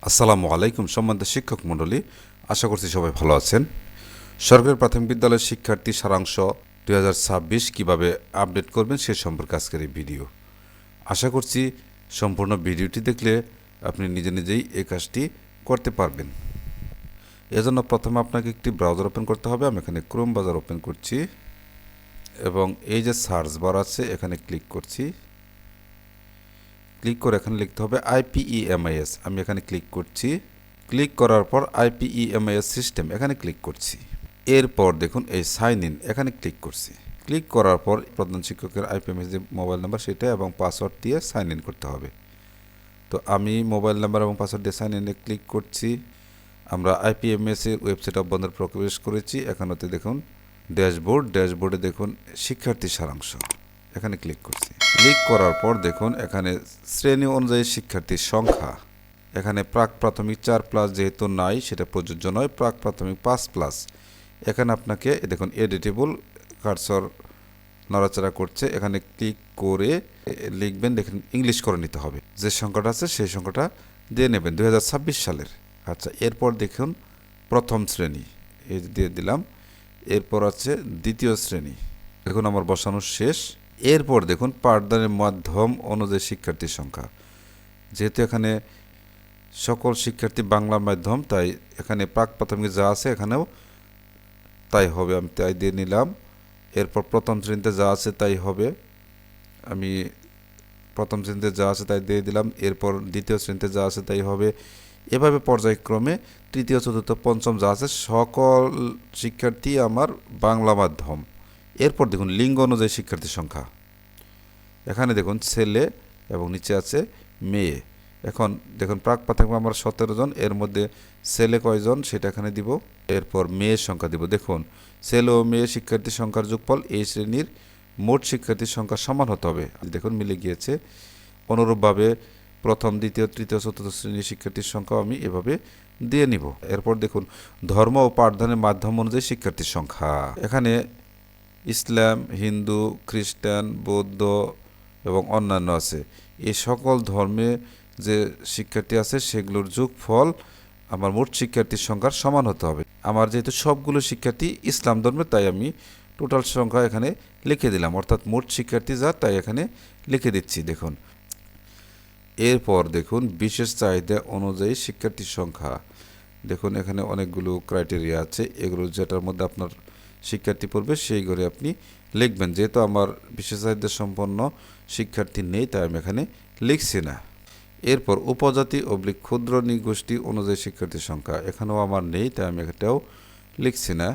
আসসালামু আলাইকুম সম্মানিত শিক্ষক মণ্ডলী, আশা করছি সবাই ভালো আছেন। সরকারি প্রাথমিক বিদ্যালয়ের শিক্ষার্থী সারাংশ 2026 কিভাবে আপডেট করবেন সে সম্পর্কে আজকের এই ভিডিও। আশা করছি সম্পূর্ণ ভিডিওটি দেখলে আপনি নিজে নিজেই এই কাজটি করতে পারবেন। এজন্য প্রথমে আপনাকে একটি ব্রাউজার ওপেন করতে হবে। আমি এখানে ক্রোম ব্রাউজার ওপেন করছি এবং এই যে সার্চ বার আছে এখানে ক্লিক করছি। ক্লিক করে এখানে লিখতে হবে IPEMIS। আমি এখানে ক্লিক করছি। ক্লিক করার পর IPEMIS সিস্টেম এখানে ক্লিক করছি। এরপর দেখুন এই সাইন ইন এখানে ক্লিক করছি। ক্লিক করার পর প্রধান শিক্ষকের IPMS যে মোবাইল নাম্বার সেটা এবং পাসওয়ার্ড দিয়ে সাইন ইন করতে হবে। তো আমি মোবাইল নাম্বার এবং পাসওয়ার্ড দিয়ে সাইন ইনে ক্লিক করছি। আমরা IPMS এর ওয়েবসাইট অভ্যন্তরে প্রবেশ করেছি। এখানেতে দেখুন ড্যাশবোর্ডে দেখুন শিক্ষার্থী সারাংশ, এখানে ক্লিক করছি। ক্লিক করার পর দেখুন এখানে শ্রেণী অনুযায়ী শিক্ষার্থীর সংখ্যা, এখানে প্রাক প্রাথমিক 4+ যেহেতু নাই সেটা প্রযোজ্য নয়, প্রাক প্রাথমিক 5+। এখানে আপনাকে দেখুন এডিটেবল কার্সর নড়াচড়া করছে, এখানে ক্লিক করে লিখবেন, দেখুন ইংলিশ করে নিতে হবে। যে সংখ্যাটা আছে সেই সংখ্যাটা দিয়ে নেবেন 2026 সালের। আচ্ছা, এরপর দেখুন প্রথম শ্রেণী এই দিয়ে দিলাম। এরপর আছে দ্বিতীয় শ্রেণী, দেখুন আমার বসানো শেষ। এরপর দেখুন পাঠদানের মাধ্যম অনুযায়ী শিক্ষার্থীর সংখ্যা, যেহেতু এখানে সকল শিক্ষার্থী বাংলা মাধ্যম তাই এখানে প্রাক প্রাথমিক যা আছে এখানেও তাই হবে, আমি তাই দিয়ে নিলাম। এরপর প্রথম শ্রেণীতে যা আছে তাই হবে, আমি প্রথম শ্রেণীতে যা আছে তাই দিয়ে দিলাম। এরপর দ্বিতীয় শ্রেণীতে যা আছে তাই হবে। এভাবে পর্যায়ক্রমে তৃতীয় চতুর্থ পঞ্চম যা আছে সকল শিক্ষার্থী আমার বাংলা মাধ্যম। এরপর দেখুন লিঙ্গ অনুযায়ী শিক্ষার্থীর সংখ্যা, এখানে দেখুন ছেলে এবং নিচে আছে মেয়ে। এখন দেখুন প্রাক প্রাথমিক আমার 17 জন, এর মধ্যে ছেলে কয়জন সেটা এখানে দিব। এরপর মেয়ের সংখ্যা দিব। দেখুন ছেলে ও মেয়ে শিক্ষার্থীর সংখ্যার যোগফল এই শ্রেণীর মোট শিক্ষার্থীর সংখ্যা সমান হতে হবে। দেখুন মিলে গিয়েছে। অনুরূপভাবে প্রথম দ্বিতীয় তৃতীয় চতুর্থ শ্রেণীর শিক্ষার্থীর সংখ্যা আমি এভাবে দিয়ে নিব। এরপর দেখুন ধর্ম ও পাঠদানের মাধ্যম অনুযায়ী শিক্ষার্থীর সংখ্যা, এখানে ইসলাম, হিন্দু, খ্রিস্টান, বৌদ্ধ এবং অন্যান্য আছে। এই সকল ধর্মে যে শিক্ষার্থী আছে সেগুলোর যোগফল আমার মোট শিক্ষার্থীর সংখ্যার সমান হতে হবে। আমার যেহেতু সবগুলো শিক্ষার্থী ইসলাম ধর্মের তাই আমি টোটাল সংখ্যা এখানে লিখে দিলাম, অর্থাৎ মোট শিক্ষার্থী যা তাই এখানে লিখে দিচ্ছি। দেখুন এরপর দেখুন বিশেষ চাহিদা অনুযায়ী শিক্ষার্থীর সংখ্যা, দেখুন এখানে অনেকগুলো ক্রাইটেরিয়া আছে, এগুলো যেটার মধ্যে আপনার শিক্ষার্থী পড়বে সেই ঘরে আপনি লিখবেন। যেহেতু আমার বিশেষ চাহিদা সম্পন্ন শিক্ষার্থী নেই তাই আমি এখানে লিখছি না। এরপর উপজাতি / ক্ষুদ্র নৃগোষ্ঠী অনুযায়ী শিক্ষার্থীর সংখ্যা, এখানেও আমার নেই তাই আমি এটাও লিখছি না।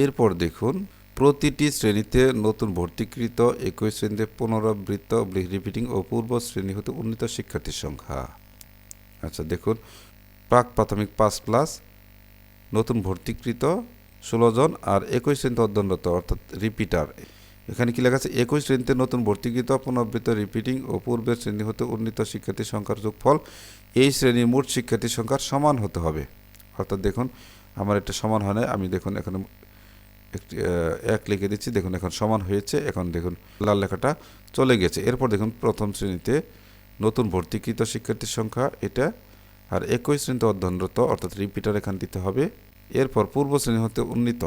এরপর দেখুন প্রতিটি শ্রেণীতে নতুন ভর্তিকৃত, একই শ্রেণীতে পুনরাবৃত্ত / রিপিটিং ও পূর্ব শ্রেণী হতে উন্নীত শিক্ষার্থীর সংখ্যা। আচ্ছা দেখুন প্রাক প্রাথমিক 5+, নতুন ভর্তিকৃত 16 জন, আর একই শ্রেণীতে অধ্যয়নরত অর্থাৎ রিপিটার। এখানে কি লেখা আছে, একই শ্রেণীতে নতুন ভর্তিকৃত, পুনরাবৃত্ত, রিপিটিং ও পূর্বের শ্রেণী হতে উন্নীত শিক্ষার্থীর সংখ্যার যোগফল এই শ্রেণীর মোট শিক্ষার্থীর সংখ্যার সমান হতে হবে। অর্থাৎ দেখুন আমার এটা সমান হয় না, আমি দেখুন এখানে একটি 1 লিখে দিচ্ছি। দেখুন এখন সমান হয়েছে, এখন দেখুন লাল লেখাটা চলে গেছে। এরপর দেখুন প্রথম শ্রেণীতে নতুন ভর্তিকৃত শিক্ষার্থীর সংখ্যা এটা, আর একই শ্রেণীতে অধ্যয়নরত অর্থাৎ রিপিটার এখানে দিতে হবে। এরপর পূর্ব শ্রেণী হতে উন্নীত,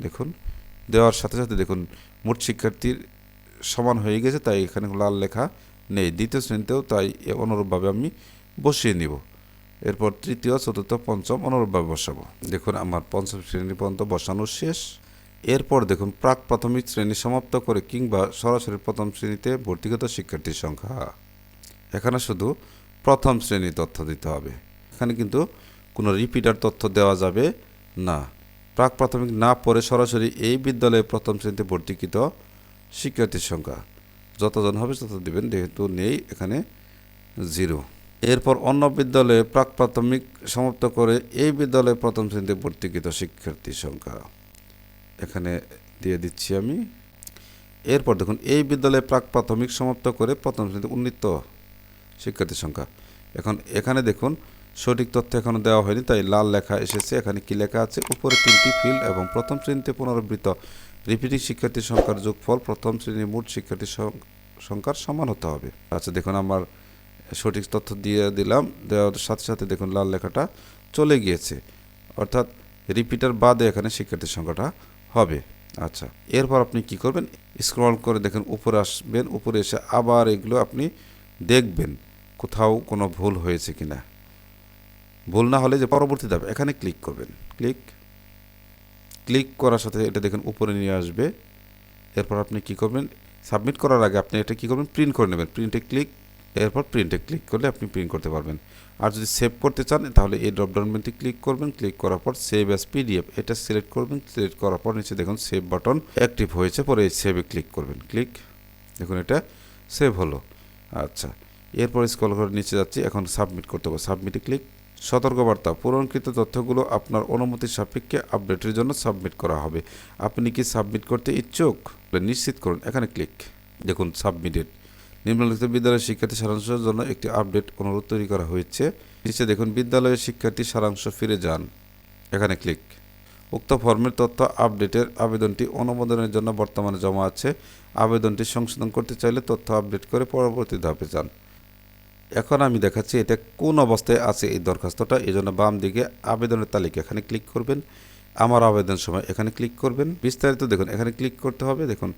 দেখুন দেওয়ার সাথে সাথে দেখুন মোট শিক্ষার্থীর সমান হয়ে গেছে তাই এখানে লাল লেখা নেই। দ্বিতীয় শ্রেণীতেও তাই অনুরূপভাবে আমি বসিয়ে নিব। এরপর তৃতীয় চতুর্থ পঞ্চম অনুরূপভাবে বসাবো। দেখুন আমার পঞ্চম শ্রেণী পর্যন্ত বসানো শেষ। এরপর দেখুন প্রাক প্রাথমিক শ্রেণী সমাপ্ত করে কিংবা সরাসরি প্রথম শ্রেণীতে ভর্তিগত শিক্ষার্থীর সংখ্যা, এখানে শুধু প্রথম শ্রেণী তথ্য দিতে হবে, এখানে কিন্তু কোনো রিপিটার তথ্য দেওয়া যাবে না। প্রাক প্রাথমিক না পড়ে সরাসরি এই বিদ্যালয়ে প্রথম শ্রেণীতে ভর্তিকৃত শিক্ষার্থীর সংখ্যা যতজন হবে তত দেবেন, যেহেতু নেই এখানে 0। এরপর অন্য বিদ্যালয়ে প্রাক প্রাথমিক সমাপ্ত করে এই বিদ্যালয়ে প্রথম শ্রেণীতে ভর্তিকৃত শিক্ষার্থীর সংখ্যা এখানে দিয়ে দিচ্ছি আমি। এরপর দেখুন এই বিদ্যালয়ে প্রাক প্রাথমিক সমাপ্ত করে প্রথম শ্রেণীতে উন্নীত শিক্ষার্থীর সংখ্যা, এখন এখানে দেখুন সঠিক তথ্য এখনও দেওয়া হয়নি তাই লাল লেখা এসেছে। এখানে কি লেখা আছে, উপরে 3টি ফিল্ড এবং প্রথম শ্রেণীতে পুনরাবৃত্ত রিপিটিং শিক্ষার্থীর সংখ্যার যোগফল প্রথম শ্রেণীর মোট শিক্ষার্থীর সংখ্যার সমান হতে হবে। আচ্ছা দেখুন আমার সঠিক তথ্য দিয়ে দিলাম, দেওয়ার সাথে সাথে দেখুন লাল লেখাটা চলে গিয়েছে, অর্থাৎ রিপিটার বাদে এখানে শিক্ষার্থীর সংখ্যাটা হবে। আচ্ছা, এরপর আপনি কি করবেন, স্ক্রল করে দেখুন উপরে আসবেন, উপরে এসে আবার এগুলো আপনি দেখবেন কোথাও কোনো ভুল হয়েছে কিনা। ভুল না হলে যে পরবর্তী ধাপ এখানে ক্লিক করবেন, ক্লিক করার সাথে এটা দেখুন উপরে নিয়ে আসবে। এরপর আপনি কি করবেন, সাবমিট করার আগে আপনি এটা কি করবেন, প্রিন্ট করে নেবেন, এরপর প্রিন্টে ক্লিক করলে আপনি প্রিন্ট করতে পারবেন। আর যদি সেভ করতে চান তাহলে এই ড্রপডাউন মেনুতে ক্লিক করবেন, ক্লিক করার পর সেভ অ্যাজ পিডিএফ এটা সিলেক্ট করবেন, সিলেক্ট করার পর নিচে দেখুন সেভ বাটন অ্যাক্টিভ হয়েছে, পরে এই সেভে ক্লিক করবেন, দেখুন এটা সেভ হলো। আচ্ছা, এরপর স্ক্রল করে নিচে যাচ্ছি, এখন সাবমিট করতে হবে, সাবমিটে ক্লিক। সতর্কবার্তা, পূরণকৃত তথ্যগুলো আপনার অনুমতির সাপেক্ষে আপডেটের জন্য সাবমিট করা হবে। আপনি কি সাবমিট করতে ইচ্ছুক নিশ্চিত করুন, এখানে ক্লিক। দেখুন সাবমিটেড। নিম্নলিখিত বিদ্যালয়ের শিক্ষার্থী সারাংশের জন্য একটি আপডেট অনুরোধ তৈরি করা হয়েছে। নিচে দেখুন বিদ্যালয়ের শিক্ষার্থী সারাংশ ফিরে যান, এখানে ক্লিক। উক্ত ফর্মের তথ্য আপডেটের আবেদনটি অনুমোদনের জন্য বর্তমানে জমা আছে। আবেদনটি সংশোধন করতে চাইলে তথ্য আপডেট করে পরবর্তী ধাপে যান। এখন আমি দেখাচ্ছি এটা কোন অবস্থায় আছে এই দরখাস্তটা, এই জন্য বাম দিকে আবেদনের তালিকা এখানে ক্লিক করবেন, আমার আবেদন সময় এখানে ক্লিক করবেন, বিস্তারিত দেখুন এখানে ক্লিক করতে হবে। দেখুন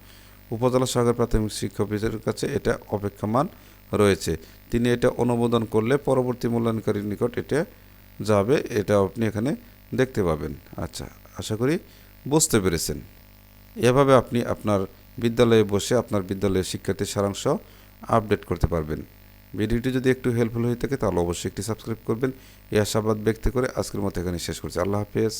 উপজেলা সহকারী প্রাথমিক শিক্ষা অফিসারের কাছে এটা অপেক্ষমান রয়েছে, তিনি এটা অনুমোদন করলে পরবর্তী মূল্যায়নকারীর নিকট এটা যাবে, এটা আপনি এখানে দেখতে পাবেন। আচ্ছা, আশা করি বুঝতে পেরেছেন। এভাবে আপনি আপনার বিদ্যালয়ে বসে আপনার বিদ্যালয়ের শিক্ষার্থীর সারাংশ আপডেট করতে পারবেন। ভিডিওটি যদি একটু হেল্পফুল হয়ে থাকে তাহলে অবশ্যই একটি সাবস্ক্রাইব করবেন। এই আশাবাদ ব্যক্ত করে আজকের মতো এখানে শেষ করছি। আল্লাহ হাফেজ।